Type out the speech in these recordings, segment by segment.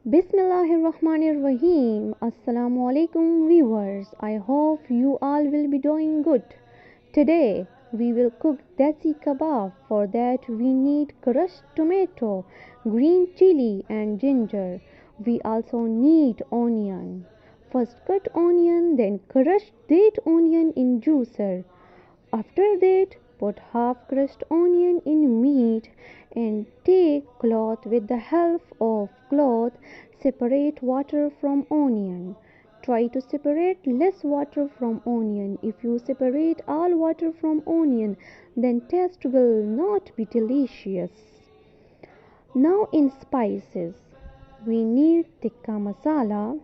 Bismillahirrahmanirrahim. Assalamu alaikum viewers. I hope you all will be doing good. Today we will cook dasi kabab. For that we need crushed tomato, green chili and ginger. We also need onion. First cut onion, then crush that onion in juicer. After that, put half crushed onion in meat and take cloth. With the help of cloth, separate water from onion. Try to separate less water from onion. If you separate all water from onion, then taste will not be delicious. Now in spices, we need tikka masala,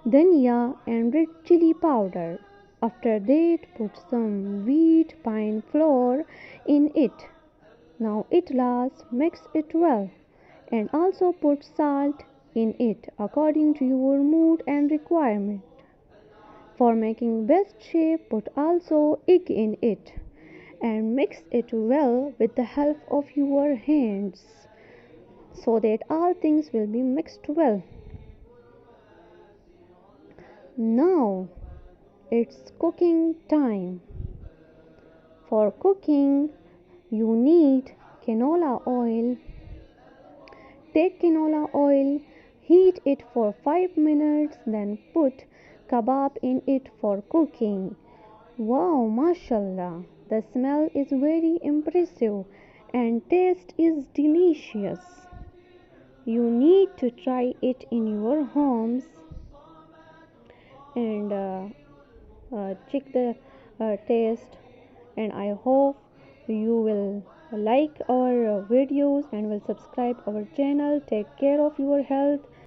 dhania and red chili powder. After that, put some wheat pine flour in it. Now it last, mix it well, and also put salt in it according to your mood and requirement. For making best shape, put also egg in it and mix it well with the help of your hands so that all things will be mixed well. Now it's cooking time. For cooking, you need canola oil. Take canola oil, heat it for 5 minutes, then put kabab in it for cooking. Wow, mashallah, the smell is very impressive and taste is delicious. You need to try it in your homes and check the taste, and I hope you will like our videos and will subscribe our channel. Take care of your health.